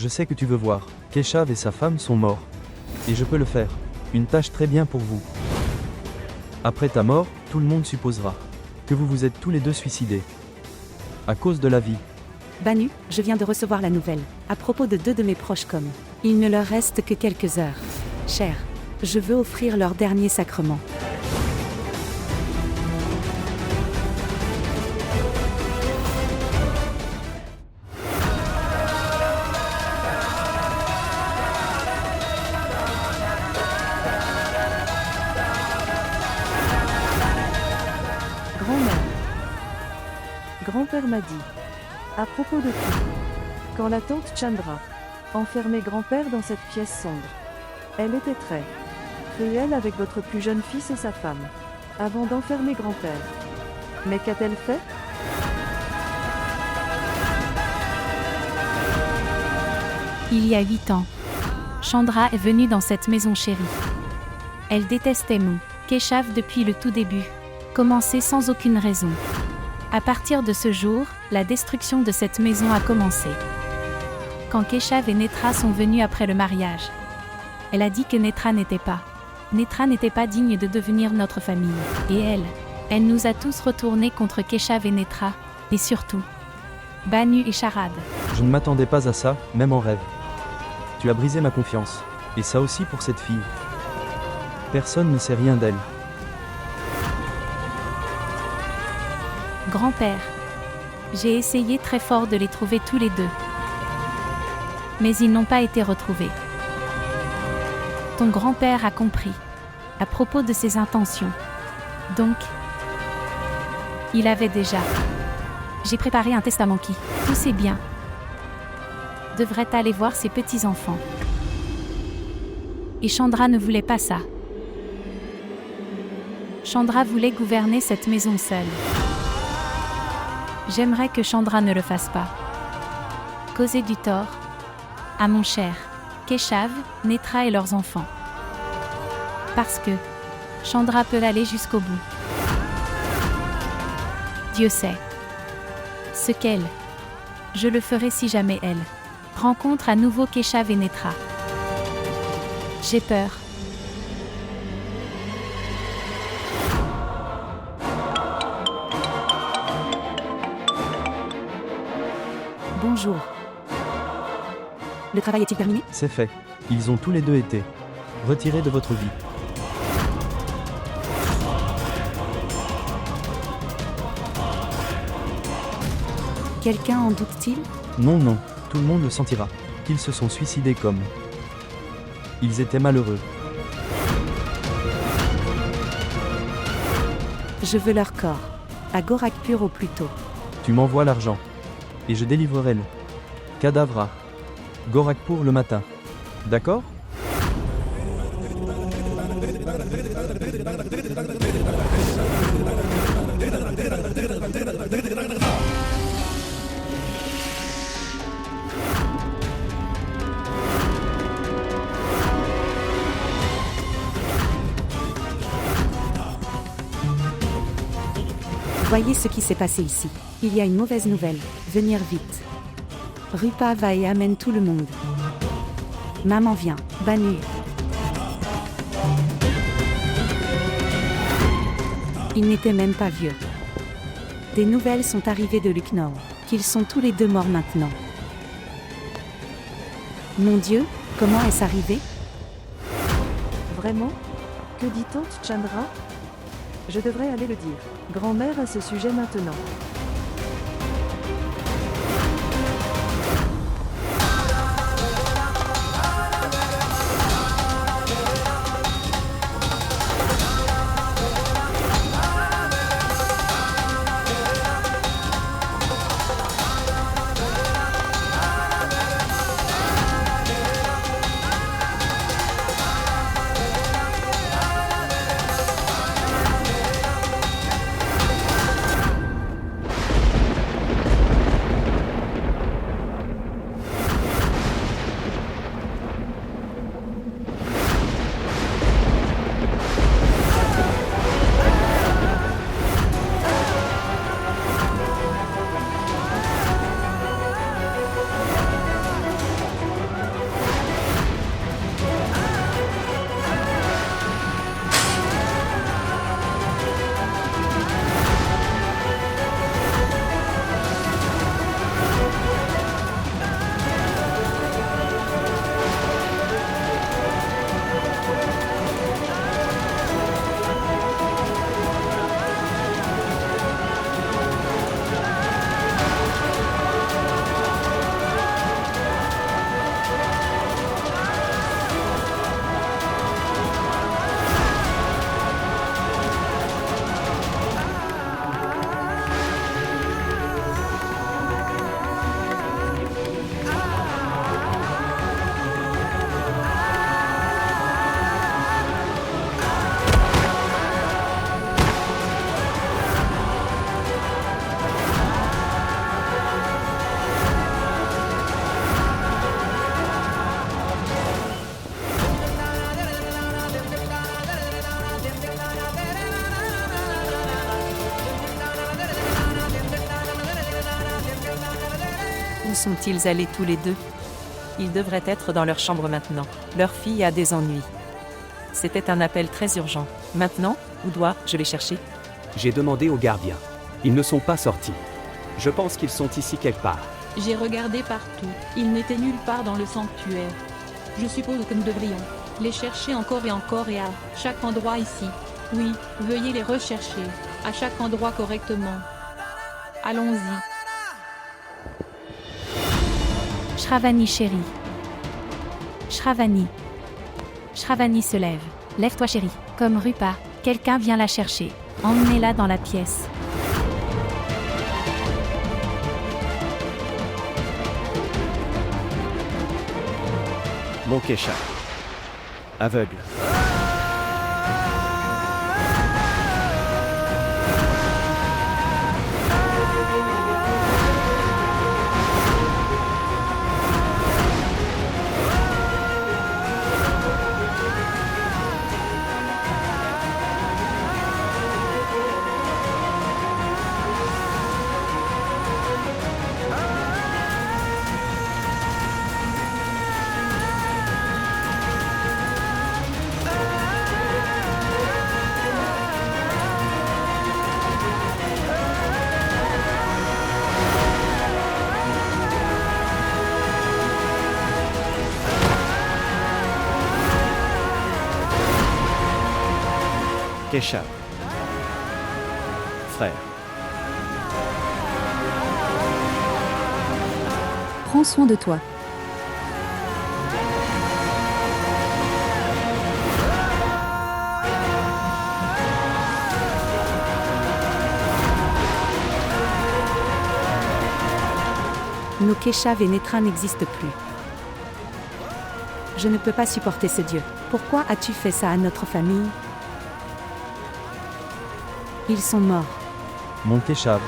Je sais que tu veux voir. Keshav et sa femme sont morts. Et je peux le faire. Une tâche très bien pour vous. Après ta mort, tout le monde supposera que vous vous êtes tous les deux suicidés. À cause de la vie. Banu, je viens de recevoir la nouvelle, à propos de 2 de mes proches comme. Il ne leur reste que quelques heures. Cher, je veux offrir leur dernier sacrement. Grand-mère. Grand-père m'a dit. À propos de tout. Quand la tante Chandra enfermait grand-père dans cette pièce sombre, elle était très cruelle avec votre plus jeune fils et sa femme, avant d'enfermer grand-père. Mais qu'a-t-elle fait? Il y a 8 ans, Chandra est venue dans cette maison chérie. Elle détestait Keshav depuis le tout début, commencé sans aucune raison. À partir de ce jour, la destruction de cette maison a commencé. Quand Keshav et Netra sont venus après le mariage, elle a dit que Netra n'était pas digne de devenir notre famille. Et elle nous a tous retournés contre Keshav et Netra, et surtout, Banu et Sharad. Je ne m'attendais pas à ça, même en rêve. Tu as brisé ma confiance. Et ça aussi pour cette fille. Personne ne sait rien d'elle. Grand-père, j'ai essayé très fort de les trouver tous les deux. Mais ils n'ont pas été retrouvés. Ton grand-père a compris, à propos de ses intentions. Donc, il avait déjà. J'ai préparé un testament qui, tous ses biens, devrait aller voir ses petits-enfants. Et Chandra ne voulait pas ça. Chandra voulait gouverner cette maison seule. J'aimerais que Chandra ne le fasse pas. Causer du tort à mon cher Keshav, Netra et leurs enfants. Parce que Chandra peut aller jusqu'au bout. Dieu sait ce qu'elle. Je le ferai si jamais elle rencontre à nouveau Keshav et Netra. J'ai peur. Bonjour. Le travail est-il terminé? C'est fait. Ils ont tous les deux été retirés de votre vie. Quelqu'un en doute-t-il? Non, non, tout le monde le sentira. Qu'ils se sont suicidés comme. Ils étaient malheureux. Je veux leur corps. À Gorakhpur au plus tôt. Tu m'envoies l'argent. Et je délivrerai le cadavre à Gorakhpur le matin. D'accord? Voyez ce qui s'est passé ici. Il y a une mauvaise nouvelle. Venir vite. Rupa va et amène tout le monde. Maman vient. Banu. Ils n'étaient même pas vieux. Des nouvelles sont arrivées de Lucknow. Qu'ils sont tous les deux morts maintenant. Mon Dieu, comment est-ce arrivé? Vraiment? Que dit tante Chandra? Je devrais aller le dire. Grand-mère à ce sujet maintenant. sont-ils allés tous les deux? Ils devraient être dans leur chambre maintenant. Leur fille a des ennuis. C'était un appel très urgent. Maintenant, où dois-je les chercher? J'ai demandé aux gardiens. Ils ne sont pas sortis. Je pense qu'ils sont ici quelque part. J'ai regardé partout. Ils n'étaient nulle part dans le sanctuaire. Je suppose que nous devrions les chercher encore et à chaque endroit ici. Oui, veuillez les rechercher, à chaque endroit correctement. Allons-y. Shravani chérie. Shravani. Shravani se lève. Lève-toi chérie. Comme Rupa, quelqu'un vient la chercher. Emmenez-la dans la pièce. Mon Keshav. Aveugle. Keshav. Frère. Prends soin de toi. Nos Keshav et Netra n'existent plus. Je ne peux pas supporter ce dieu. Pourquoi as-tu fait ça à notre famille? Ils sont morts. Mon Keshav.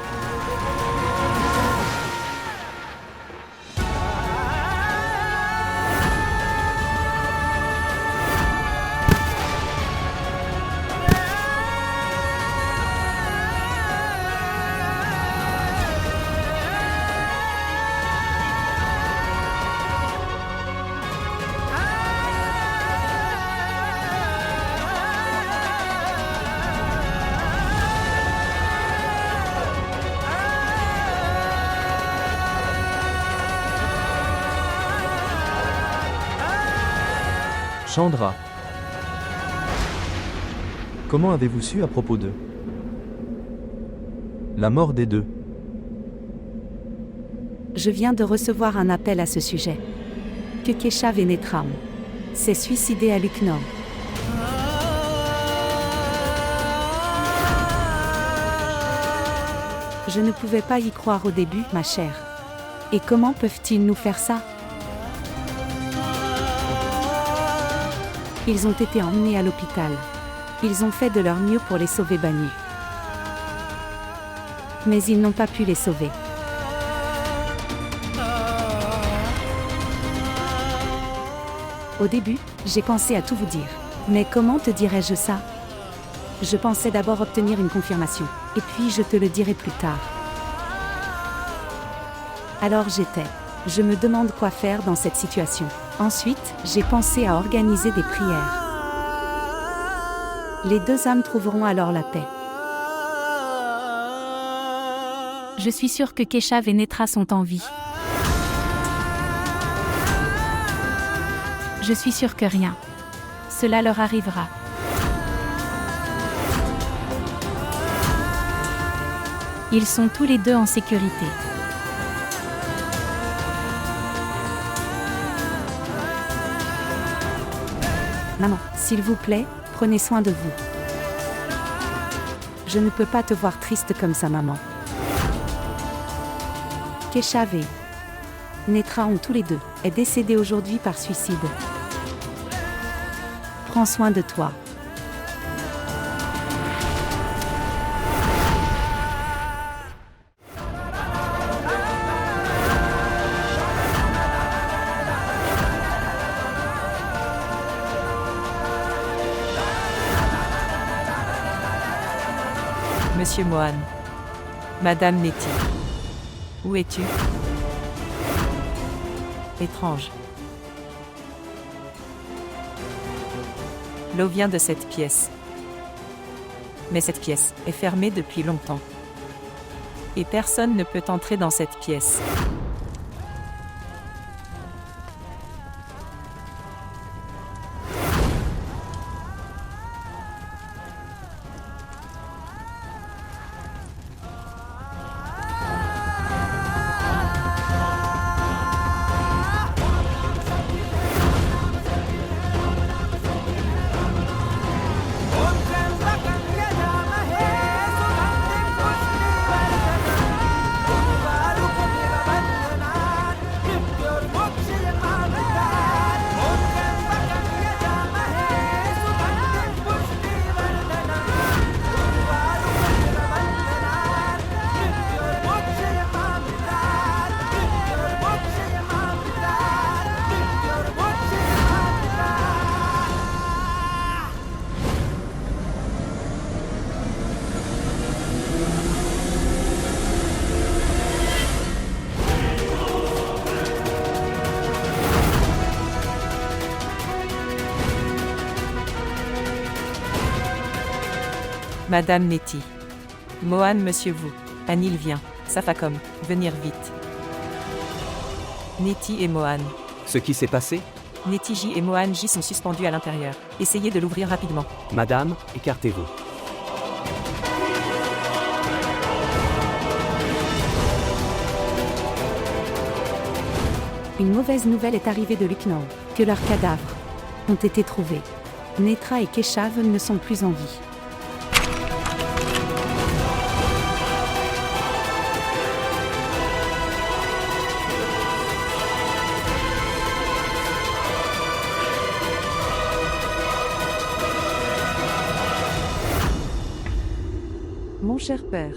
Chandra. Comment avez-vous su à propos d'eux? La mort des deux. Je viens de recevoir un appel à ce sujet. Que Keshav et Netra s'est suicidé à Lucknow. Je ne pouvais pas y croire au début, ma chère. Et comment peuvent-ils nous faire ça? Ils ont été emmenés à l'hôpital. Ils ont fait de leur mieux pour les sauver Banu. Mais ils n'ont pas pu les sauver. Au début, j'ai pensé à tout vous dire. Mais comment te dirais-je ça? Je pensais d'abord obtenir une confirmation, et puis je te le dirai plus tard. Alors je me demande quoi faire dans cette situation. Ensuite, j'ai pensé à organiser des prières. Les deux âmes trouveront alors la paix. Je suis sûre que Keshav et Netra sont en vie. Je suis sûre que rien. Cela leur arrivera. Ils sont tous les deux en sécurité. Maman, s'il vous plaît, prenez soin de vous. Je ne peux pas te voir triste comme ça, maman. Keshav et Netra ont tous les deux est décédé aujourd'hui par suicide. Prends soin de toi. Monsieur Mohan. Madame Neti. Où es-tu? Étrange. L'eau vient de cette pièce. Mais cette pièce est fermée depuis longtemps. Et personne ne peut entrer dans cette pièce. Madame Nettie. Mohan, monsieur vous. Anil vient. Safacom, venir vite. Nettie et Mohan. Ce qui s'est passé? Nettie J et Mohan J sont suspendus à l'intérieur. Essayez de l'ouvrir rapidement. Madame, écartez-vous. Une mauvaise nouvelle est arrivée de Lucknow, que leurs cadavres ont été trouvés. Netra et Keshav ne sont plus en vie. Mon cher père,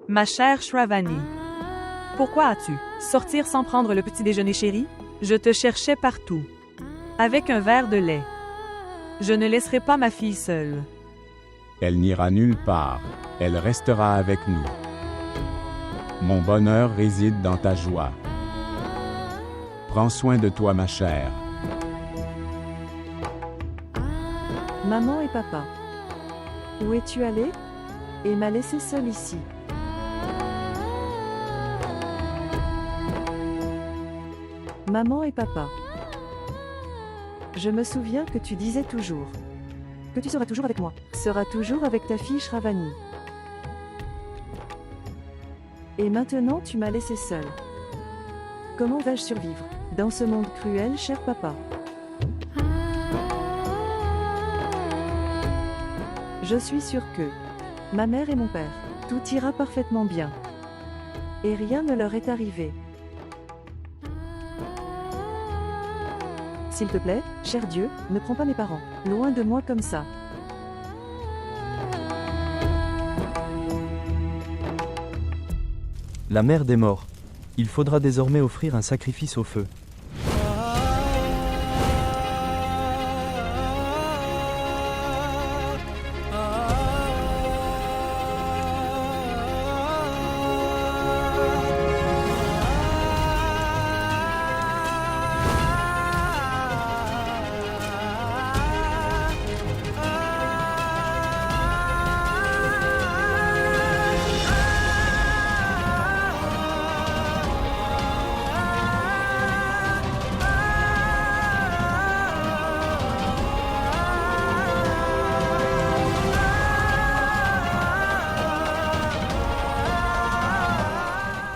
Ma chère Shravani, pourquoi as-tu sortir sans prendre le petit déjeuner, chérie? Je te cherchais partout. Avec un verre de lait. Je ne laisserai pas ma fille seule. Elle n'ira nulle part, elle restera avec nous. Mon bonheur réside dans ta joie. Prends soin de toi, ma chère. maman et papa. Où es-tu allé? Et m'a laissé seule ici. Maman et papa. Je me souviens que tu disais toujours que tu seras toujours avec moi, seras toujours avec ta fille Shravani. Et maintenant tu m'as laissé seule. Comment vais-je survivre dans ce monde cruel, cher papa? Je suis sûre que ma mère et mon père, tout ira parfaitement bien. Et rien ne leur est arrivé. S'il te plaît, cher Dieu, ne prends pas mes parents loin de moi comme ça. La mère des morts. Il faudra désormais offrir un sacrifice au feu.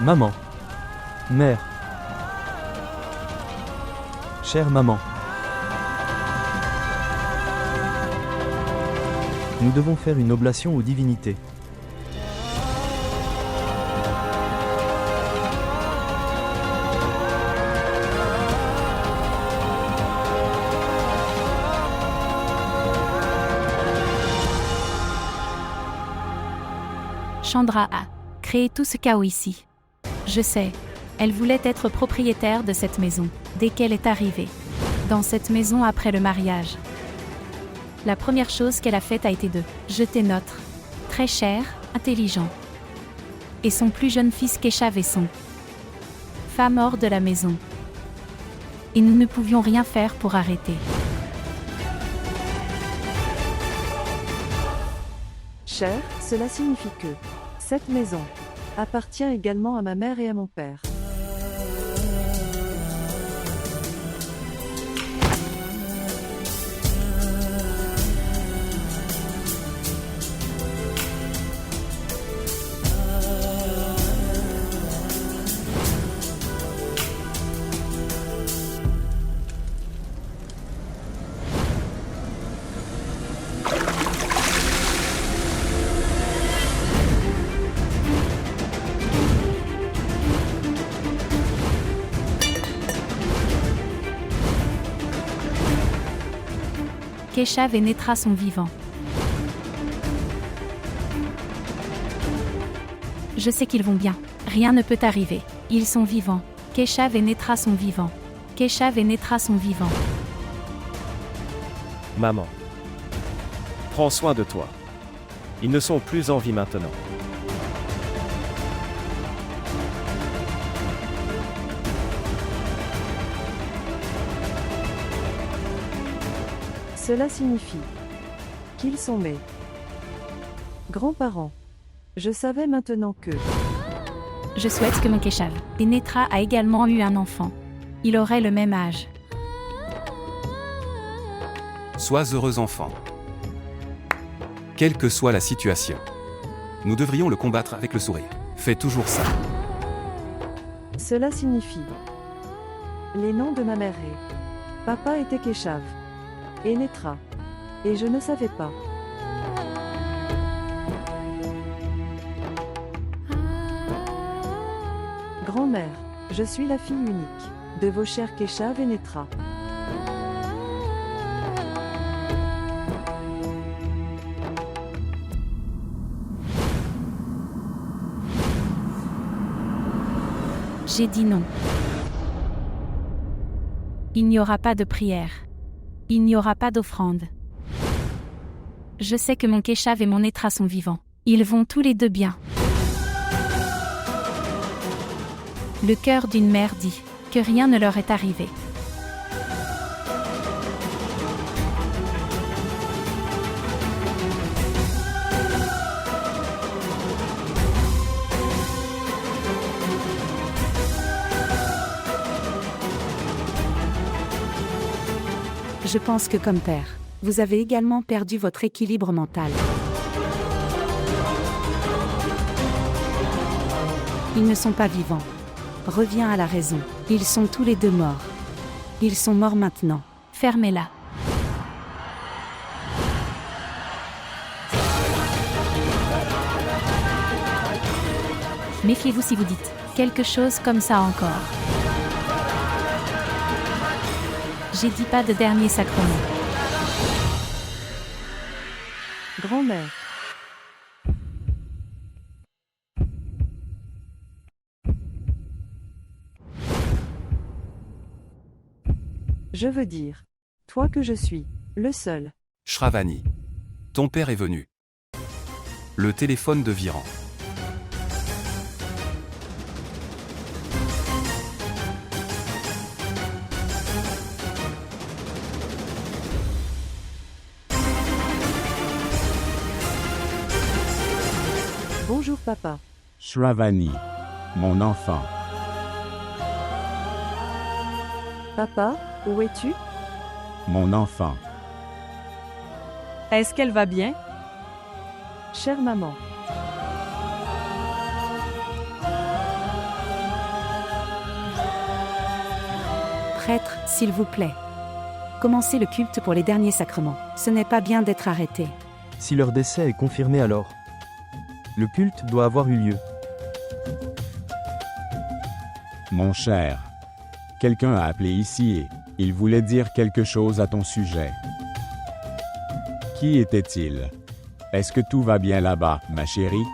Maman. Mère. Chère maman. Nous devons faire une oblation aux divinités. Chandra a créé tout ce chaos ici. Je sais, elle voulait être propriétaire de cette maison, dès qu'elle est arrivée dans cette maison après le mariage. La première chose qu'elle a faite a été de jeter notre très cher, intelligent et son plus jeune fils Keshav et son femme hors de la maison. Et nous ne pouvions rien faire pour arrêter. Cher, cela signifie que cette maison appartient également à ma mère et à mon père. Keshav et Netra sont vivants. Je sais qu'ils vont bien. Rien ne peut arriver. Ils sont vivants. Keshav et Netra sont vivants. Keshav et Netra sont vivants. Maman. Prends soin de toi. Ils ne sont plus en vie maintenant. Cela signifie qu'ils sont mes grands-parents. Je savais maintenant que Je souhaite que mon Keshav et Netra a également eu un enfant. Il aurait le même âge. Sois heureux enfant. Quelle que soit la situation. Nous devrions le combattre avec le sourire. Fais toujours ça. cela signifie les noms de ma mère et papa étaient Keshav et Netra. Et je ne savais pas. Grand-mère, je suis la fille unique de vos chers Keshav et Netra. J'ai dit non. Il n'y aura pas de prière. Il n'y aura pas d'offrande. Je sais que mon Keshav et mon Netra sont vivants. Ils vont tous les deux bien. Le cœur d'une mère dit que rien ne leur est arrivé. Je pense que comme père, vous avez également perdu votre équilibre mental. Ils ne sont pas vivants. Reviens à la raison. Ils sont tous les deux morts. Ils sont morts maintenant. Fermez-la. Méfiez-vous si vous dites quelque chose comme ça encore. J'ai dit pas de dernier sacrement. Grand-mère. Je veux dire, toi que je suis, le seul. Shravani. Ton père est venu. Le téléphone de Viran. Bonjour papa. Shravani. Mon enfant. Papa, où es-tu? Mon enfant. Est-ce qu'elle va bien? Chère maman. Prêtre, s'il vous plaît. Commencez le culte pour les derniers sacrements. Ce n'est pas bien d'être arrêté. Si leur décès est confirmé alors, le culte doit avoir eu lieu. Mon cher. Quelqu'un a appelé ici et il voulait dire quelque chose à ton sujet. Qui était-il? Est-ce que tout va bien là-bas, ma chérie?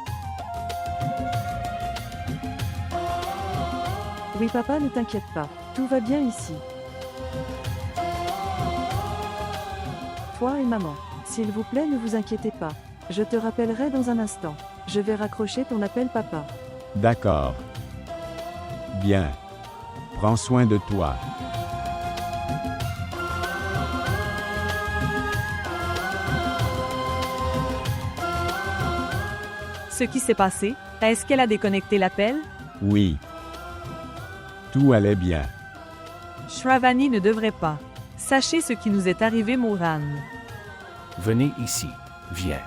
Oui papa, ne t'inquiète pas. Tout va bien ici. Toi et maman, s'il vous plaît ne vous inquiétez pas. Je te rappellerai dans un instant. Je vais raccrocher ton appel papa. D'accord. Bien. Prends soin de toi. Ce qui s'est passé, est-ce qu'elle a déconnecté l'appel? Oui. Tout allait bien. Shravani ne devrait pas. Sachez ce qui nous est arrivé, Moran. Venez ici. Viens.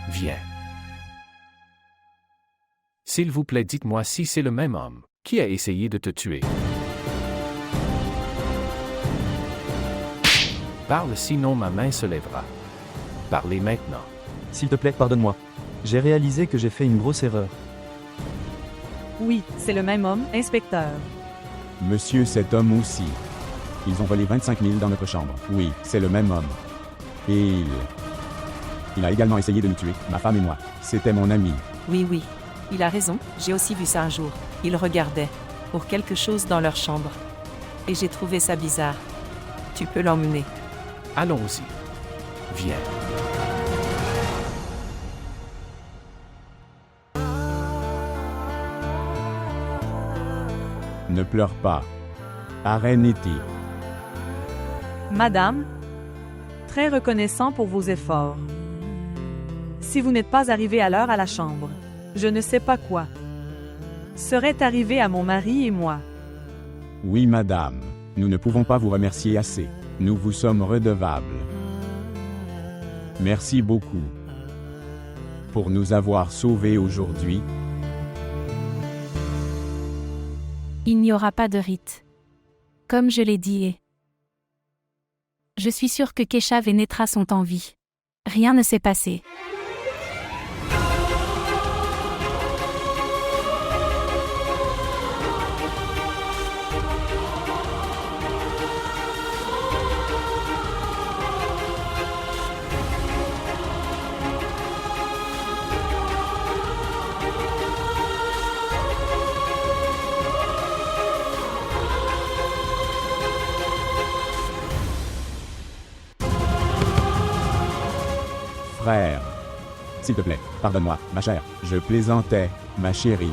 Viens. S'il vous plaît, dites-moi si c'est le même homme qui a essayé de te tuer. Parle, sinon ma main se lèvera. Parlez maintenant. S'il te plaît, pardonne-moi. J'ai réalisé que j'ai fait une grosse erreur. Oui, c'est le même homme, inspecteur. Monsieur, cet homme aussi. Ils ont volé 25 000 dans notre chambre. Oui, c'est le même homme. Et il a également essayé de nous tuer, ma femme et moi. C'était mon ami. Oui, oui. Il a raison, j'ai aussi vu ça un jour. Ils regardaient pour quelque chose dans leur chambre. Et j'ai trouvé ça bizarre. Tu peux l'emmener. Allons-y. Viens. Ne pleure pas. Areniti. Madame, très reconnaissant pour vos efforts. Si vous n'êtes pas arrivé à l'heure à la chambre, je ne sais pas quoi serait arrivé à mon mari et moi. Oui, madame. Nous ne pouvons pas vous remercier assez. Nous vous sommes redevables. Merci beaucoup pour nous avoir sauvés aujourd'hui. Il n'y aura pas de rite. Comme je l'ai dit je suis sûre que Keshav et Netra sont en vie. Rien ne s'est passé. Frère. S'il te plaît, pardonne-moi, ma chère. Je plaisantais, ma chérie.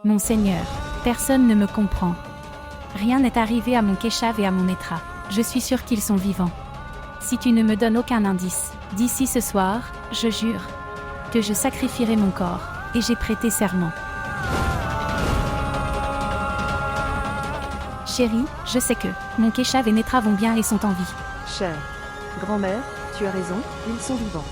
Mon Seigneur, personne ne me comprend. Rien n'est arrivé à mon Keshav et à mon Netra. Je suis sûre qu'ils sont vivants. Si tu ne me donnes aucun indice, d'ici ce soir, je jure que je sacrifierai mon corps, et j'ai prêté serment. Chérie, je sais que mon Keshav et Netra vont bien et sont en vie. Chère grand-mère, tu as raison, ils sont vivants.